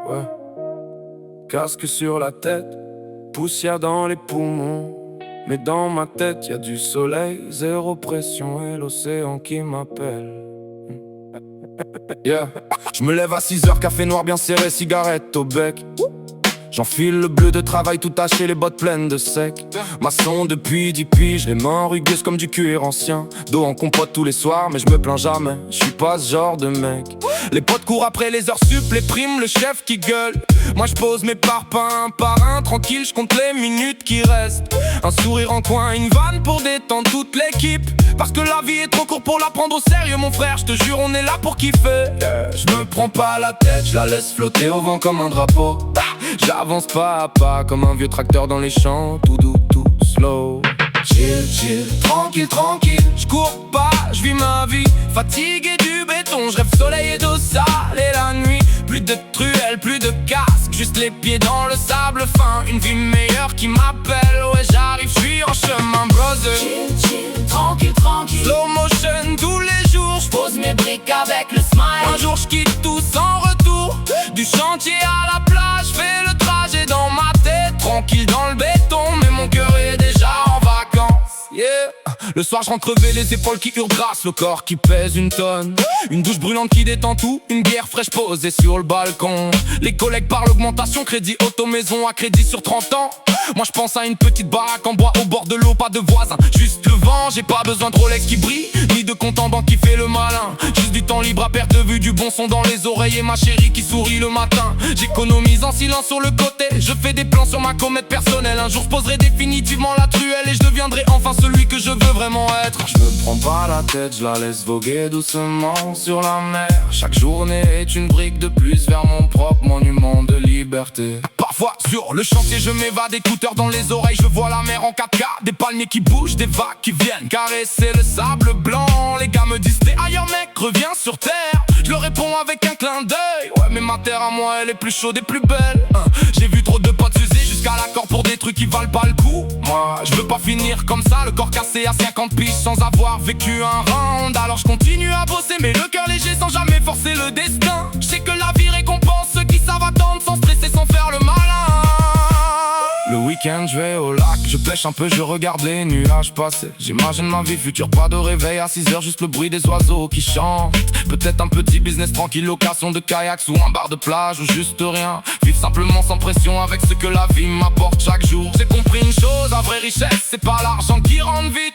ouais. Casque sur la tête, poussière dans les poumons. Mais dans ma tête y'a du soleil, zéro pression et l'océan qui m'appelle. Yeah. Je me lève à 6h, café noir bien serré, cigarette au bec. J'enfile le bleu de travail tout taché, les bottes pleines de sec. Maçon depuis 10 piges, les mains rugueuses comme du cuir ancien. Dos en compote tous les soirs, mais je me plains jamais, je suis pas ce genre de mec. Les potes courent après les heures sup, les primes, le chef qui gueule. Moi je pose mes parpaings un par un, tranquille, je compte les minutes qui restent. Un sourire en coin, une vanne pour détendre toute l'équipe. Parce que la vie est trop courte pour la prendre au sérieux mon frère, je te jure on est là pour kiffer. Je me prends pas la tête, je la laisse flotter au vent comme un drapeau. J'avance pas à pas comme un vieux tracteur dans les champs, tout doux, tout slow. Chill, chill, tranquille, tranquille, je cours pas, je vis ma vie. Fatigué du béton, je rêve soleil et d'eau salée la nuit. Plus de truelles, plus de casque, juste les pieds dans le sable fin. Une vie meilleure qui m'appelle, ouais j'arrive, je suis en chemin brother. Chill, chill, tranquille, tranquille, Slow motion tous les jours, je pose mes briques avec le smile. un jour je quitte tout sans retour. Du chantier à la plage, fais le trajet dans ma tête. Tranquille dans le béton, mais mon cœur est déjà en vacances. Yeah. Le soir je rentre crevé, les épaules qui hurlent grâce, le corps qui pèse une tonne. Une douche brûlante qui détend tout, une bière fraîche posée sur le balcon. Les collègues parlent augmentation, crédit auto maison à crédit sur 30 ans. Moi je pense à une petite baraque en bois au bord de l'eau, pas de voisins, juste le vent. J'ai pas besoin de Rolex qui brille, ni de compte en banque qui fait le malin. Juste du temps libre à perte de vue, du bon son dans les oreilles et ma chérie qui sourit le matin. J'économise en silence sur le côté, je fais des plans sur ma comète personnelle. Un jour je poserai définitivement la truelle et je deviendrai enfin celui que je veux vraiment être. Je me prends pas la tête, je la laisse voguer doucement sur la mer. Chaque journée est une brique de plus vers mon propre monument de liberté. Parfois sur le chantier je m'évade, écouteurs dans les oreilles, je vois la mer en 4K. Des palmiers qui bougent, des vagues qui viennent caresser le sable blanc. Les gars me disent t'es ailleurs mec, reviens sur terre. Je leur réponds avec un clin d'œil, ouais mais ma terre à moi elle est plus chaude et plus belle. J'ai vu trop de potes s'user jusqu'à l'accord pour des trucs qui valent pas le coup. Moi je veux pas finir comme ça, le corps cassé à 50 piges sans avoir vécu un round. Alors je continue à bosser mais le cœur léger sans jamais forcer le destin. Je sais que la vie récompense ceux qui savent attendre sans stresser, sans faire le malin. Le week-end je vais au lac, je pêche un peu, je regarde les nuages passer. J'imagine ma vie future, pas de réveil à 6h, juste le bruit des oiseaux qui chantent. Peut-être un petit business tranquille, location de kayaks ou un bar de plage ou juste rien. Vivre simplement sans pression avec ce que la vie m'apporte chaque jour. J'ai compris une chose, la vraie richesse c'est pas l'argent qui rentre vite.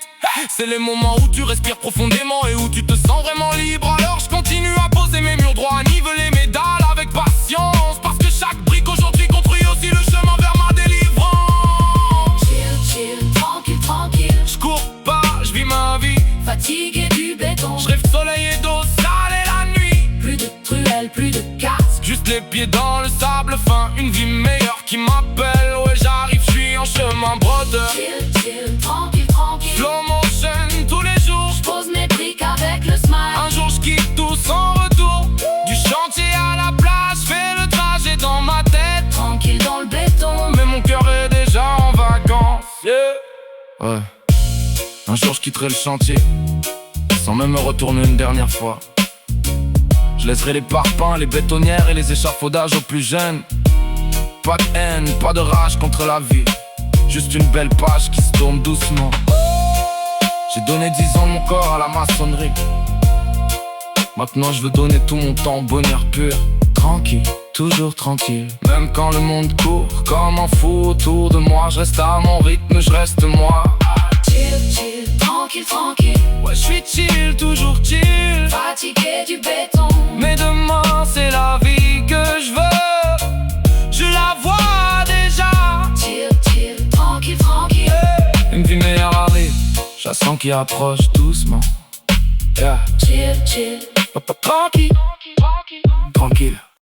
C'est les moments où tu respires profondément et où tu te sens vraiment libre. Alors je continue à poser mes murs droits, à niveler mes dalles avec patience. Parce que chaque brique aujourd'hui construit aussi le chemin vers ma délivrance. chill, chill, tranquille, tranquille, Je cours pas, je vis ma vie. fatigué du béton, Je rêve soleil et d'eau salée la nuit. plus de truelles, plus de casque, Juste les pieds dans le sable fin, une vie meilleure qui m'appelle. Ouais j'arrive, je suis en chemin brother. chill, chill, tranquille, tranquille, Slow motion tous les jours, je pose mes briques avec le smile. un jour je quitte tout sans retour. Du chantier à la plage, fais le trajet dans ma tête. Tranquille dans le béton, Mais mon cœur est déjà en vacances, yeah. Ouais. Un jour je quitterai le chantier sans même me retourner une dernière fois. Je laisserai les parpaings, les bétonnières et les échafaudages aux plus jeunes. Pas de haine, pas de rage contre la vie, juste une belle page qui se tourne doucement. J'ai donné 10 ans de mon corps à la maçonnerie. Maintenant je veux donner tout mon temps au bonheur pur. Tranquille, toujours tranquille. Même quand le monde court comme un fou autour de moi, je reste à mon rythme, je reste moi. chill, chill, tranquille, tranquille, Ouais je suis chill, toujours chill. fatigué du béton, Mais demain c'est la vie que je veux. Je la vois déjà. chill, chill, tranquille, tranquille, Une vie meilleure arrive, je la sens qui approche doucement. Yeah. chill, chill, Tranquille, tranquille.